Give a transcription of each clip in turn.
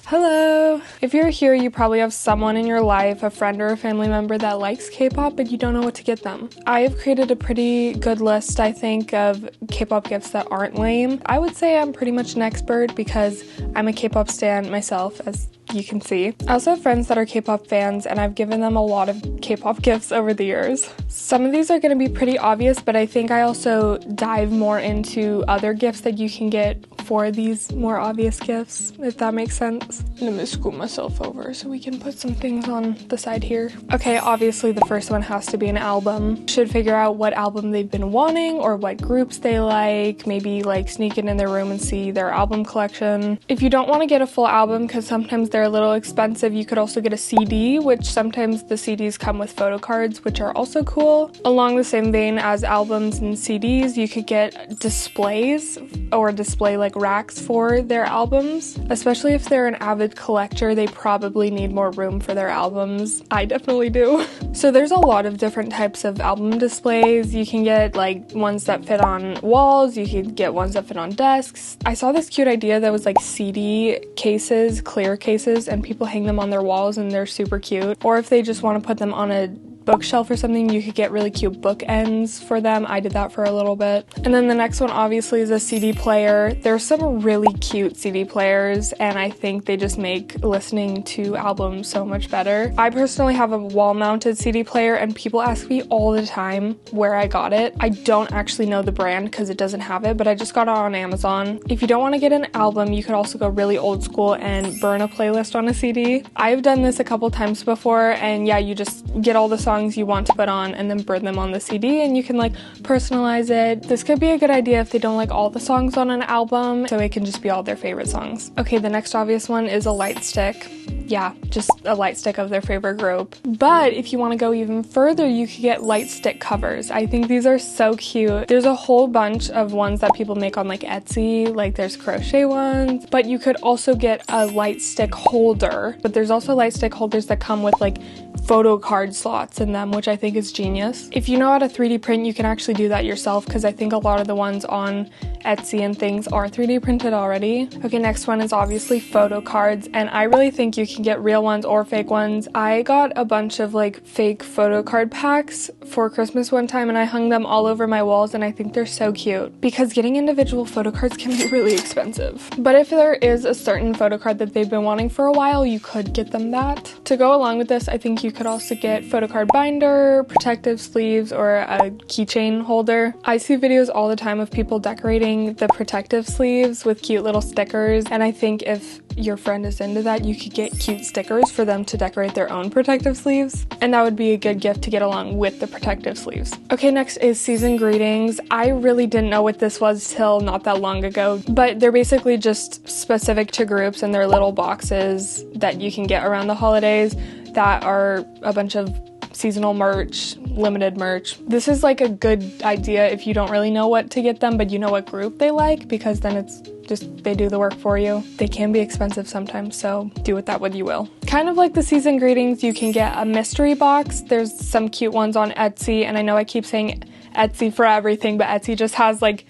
Hello! If you're here, you probably have someone in your life, a friend or a family member that likes K-pop, but you don't know what to get them. I have created a pretty good list, I think, of K-pop gifts that aren't lame. I would say I'm pretty much an expert because I'm a K-pop stan myself, as you can see. I also have friends that are K-pop fans, and I've given them a lot of K-pop gifts over the years. Some of these are going to be pretty obvious, but I think I also dive more into other gifts that you can get for these more obvious gifts, if that makes sense. I'm gonna scoot myself over so we can put some things on the side here. Okay, obviously the first one has to be an album. Should figure out what album they've been wanting or what groups they like, maybe like sneak it in their room and see their album collection. If you don't want to get a full album because sometimes they're a little expensive, you could also get a CD, which sometimes the CDs come with photo cards, which are also cool. Along the same vein as albums and CDs, you could get displays or display like racks for their albums. Especially if they're an avid collector, they probably need more room for their albums. I definitely do. So there's a lot of different types of album displays. You can get like ones that fit on walls, you can get ones that fit on desks. I saw this cute idea that was like CD cases, clear cases, and people hang them on their walls and they're super cute. Or if they just want to put them on a bookshelf or something, you could get really cute bookends for them. I did that for a little bit. And then the next one obviously is a CD player. There's some really cute CD players, and I think they just make listening to albums so much better. I personally have a wall-mounted CD player, and people ask me all the time where I got it. I don't actually know the brand because it doesn't have it, but I just got it on Amazon. If you don't want to get an album, you could also go really old school and burn a playlist on a CD. I've done this a couple times before, and yeah, you just get all the songs you want to put on and then burn them on the CD, and you can like personalize it. This could be a good idea if they don't like all the songs on an album, so it can just be all their favorite songs. Okay, the next obvious one is a light stick. Yeah, just a light stick of their favorite group. But if you want to go even further, you could get light stick covers. I think these are so cute. There's a whole bunch of ones that people make on like Etsy, like there's crochet ones, but you could also get a light stick holder. But there's also light stick holders that come with like photo card slots in them, which I think is genius. If you know how to 3D print, you can actually do that yourself, because I think a lot of the ones on Etsy and things are 3D printed already. Okay, next one is obviously photo cards, and I really think you can get real ones or fake ones. I got a bunch of like fake photo card packs for Christmas one time, and I hung them all over my walls, and I think they're so cute because getting individual photo cards can be really expensive. But if there is a certain photo card that they've been wanting for a while, you could get them that. To go along with this, I think you could also get photo card binder, protective sleeves, or a keychain holder. I see videos all the time of people decorating the protective sleeves with cute little stickers, and I think if your friend is into that, you could get cute stickers for them to decorate their own protective sleeves, and that would be a good gift to get along with the protective sleeves. Okay, next is season greetings. I really didn't know what this was till not that long ago, but they're basically just specific to groups, and they're little boxes that you can get around the holidays that are a bunch of seasonal merch, limited merch. This is like a good idea if you don't really know what to get them, but you know what group they like, because then it's just they do the work for you. They can be expensive sometimes, so do with that what you will. Kind of like the season greetings, you can get a mystery box. There's some cute ones on Etsy, and I know I keep saying Etsy for everything, but Etsy just has like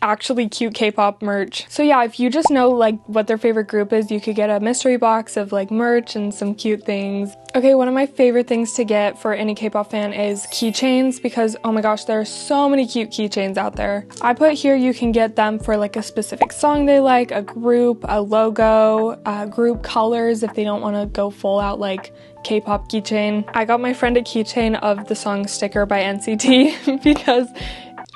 actually cute K-pop merch. So yeah, if you just know like what their favorite group is, you could get a mystery box of like merch and some cute things. Okay, one of my favorite things to get for any K-pop fan is keychains, because oh my gosh, there are so many cute keychains out there. I put here you can get them for like a specific song they like, a group, a logo, group colors if they don't want to go full out like K-pop keychain. I got my friend a keychain of the song Sticker by NCT because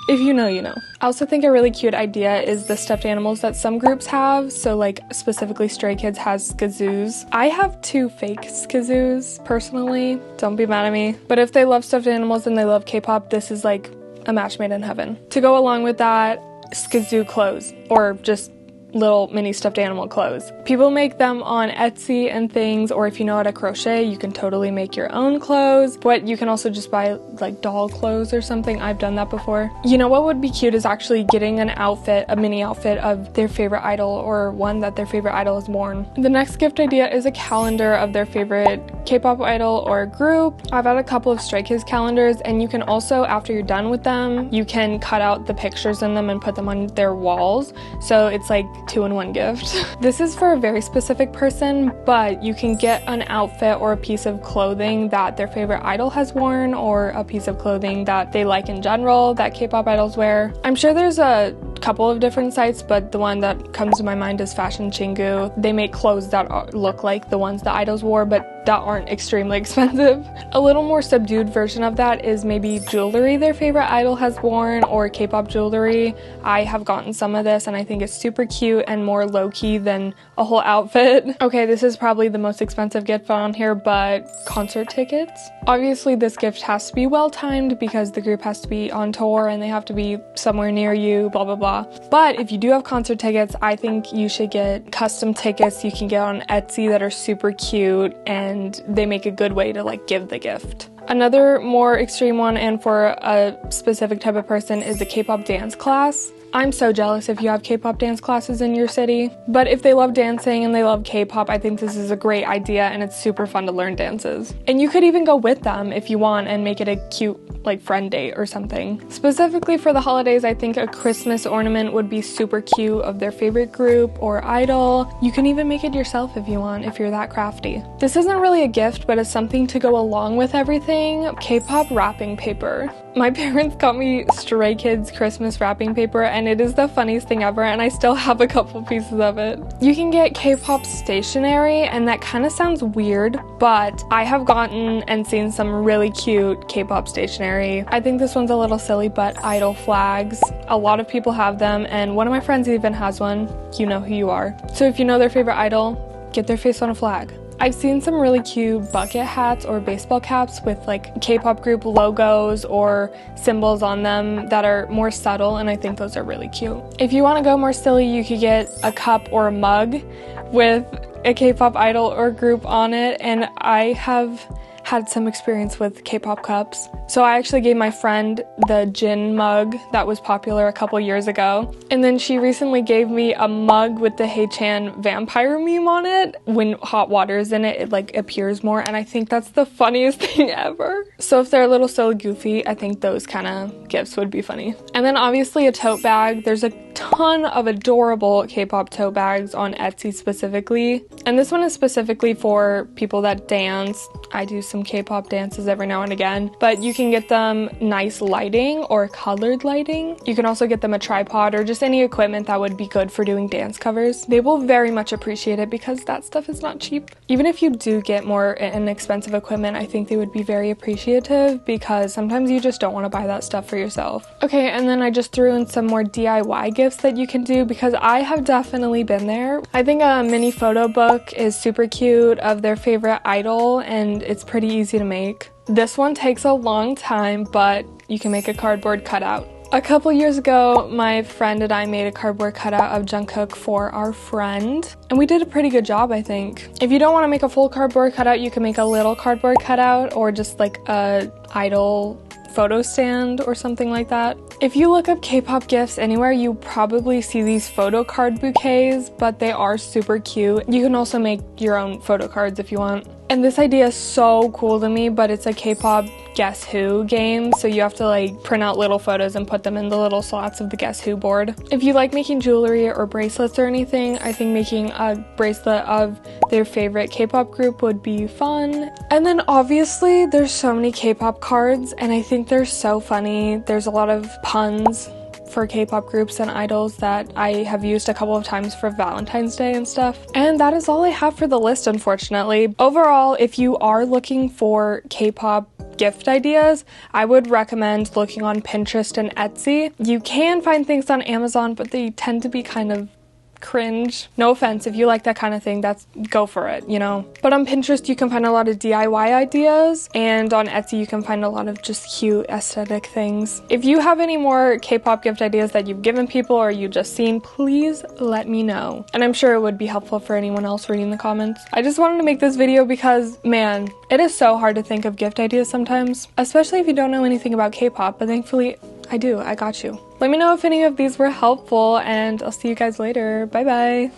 if you know, you know. I also think a really cute idea is the stuffed animals that some groups have. So like specifically Stray Kids has skazoos. I have 2 fake skazoos personally. Don't be mad at me. But if they love stuffed animals and they love K-pop, this is like a match made in heaven. To go along with that, skazoo clothes, or just little mini stuffed animal clothes. People make them on Etsy and things, or if you know how to crochet, you can totally make your own clothes, but you can also just buy like doll clothes or something. I've done that before. You know what would be cute is actually getting an outfit, a mini outfit of their favorite idol, or one that their favorite idol has worn. The next gift idea is a calendar of their favorite K-pop idol or group. I've had a couple of Stray Kids calendars, and you can also, after you're done with them, you can cut out the pictures in them and put them on their walls. So it's like 2-in-1 gift. This is for a very specific person, but you can get an outfit or a piece of clothing that their favorite idol has worn, or a piece of clothing that they like in general that K-pop idols wear. I'm sure there's a couple of different sites, but the one that comes to my mind is Fashion Chingu. They make clothes that look like the ones the idols wore, but that aren't extremely expensive. A little more subdued version of that is maybe jewelry their favorite idol has worn, or K-pop jewelry. I have gotten some of this and I think it's super cute and more low-key than a whole outfit. Okay, this is probably the most expensive gift on here, but concert tickets. Obviously this gift has to be well-timed because the group has to be on tour and they have to be somewhere near you, blah blah blah. But if you do have concert tickets, I think you should get custom tickets you can get on Etsy that are super cute, and they make a good way to like give the gift. Another more extreme one, and for a specific type of person, is the K-pop dance class. I'm so jealous if you have K-pop dance classes in your city, but if they love dancing and they love K-pop, I think this is a great idea and it's super fun to learn dances. And you could even go with them if you want and make it a cute like friend date or something. Specifically for the holidays, I think a Christmas ornament would be super cute of their favorite group or idol. You can even make it yourself if you want, if you're that crafty. This isn't really a gift, but it's something to go along with everything. K-pop wrapping paper. My parents got me Stray Kids Christmas wrapping paper, and it is the funniest thing ever, and I still have a couple pieces of it. You can get K-pop stationery, and that kind of sounds weird, but I have gotten and seen some really cute K-pop stationery. I think this one's a little silly, but idol flags. A lot of people have them, and one of my friends even has one. You know who you are. So if you know their favorite idol, get their face on a flag. I've seen some really cute bucket hats or baseball caps with like K-pop group logos or symbols on them that are more subtle, and I think those are really cute. If you want to go more silly, you could get a cup or a mug with a K-pop idol or group on it, and I have had some experience with K-pop cups. So I actually gave my friend the Jin mug that was popular a couple years ago. And then she recently gave me a mug with the Haechan vampire meme on it. When hot water is in it, it like appears more, and I think that's the funniest thing ever. So if they're a little silly goofy, I think those kind of gifts would be funny. And then obviously a tote bag. There's a ton of adorable K-pop tote bags on Etsy specifically. And this one is specifically for people that dance. I do some K-pop dances every now and again, but you can get them nice lighting or colored lighting. You can also get them a tripod or just any equipment that would be good for doing dance covers. They will very much appreciate it because that stuff is not cheap. Even if you do get more inexpensive equipment, I think they would be very appreciative because sometimes you just don't want to buy that stuff for yourself. Okay, and then I just threw in some more DIY gifts that you can do because I have definitely been there. I think a mini photo book is super cute of their favorite idol, and it's pretty easy to make. This one takes a long time, but you can make a cardboard cutout. A couple years ago, my friend and I made a cardboard cutout of Jungkook for our friend, and we did a pretty good job, I think. If you don't want to make a full cardboard cutout, you can make a little cardboard cutout or just like a idol photo stand or something like that. If you look up K-pop gifts anywhere, you probably see these photo card bouquets, but they are super cute. You can also make your own photo cards if you want. And this idea is so cool to me, but it's a K-pop Guess Who game, so you have to like print out little photos and put them in the little slots of the Guess Who board. If you like making jewelry or bracelets or anything, I think making a bracelet of their favorite K-pop group would be fun. And then obviously there's so many K-pop cards, and I think they're so funny. There's a lot of puns for K-pop groups and idols that I have used a couple of times for Valentine's Day and stuff. And that is all I have for the list, unfortunately. Overall, if you are looking for K-pop gift ideas, I would recommend looking on Pinterest and Etsy. You can find things on Amazon, but they tend to be kind of cringe. No offense, if you like that kind of thing, go for it, you know. But on Pinterest you can find a lot of DIY ideas, and on Etsy you can find a lot of just cute aesthetic things. If you have any more K-pop gift ideas that you've given people or you just seen, please let me know. And I'm sure it would be helpful for anyone else reading the comments. I just wanted to make this video because, man, it is so hard to think of gift ideas sometimes, especially if you don't know anything about K-pop, but thankfully I do. I got you. Let me know if any of these were helpful, and I'll see you guys later. Bye bye.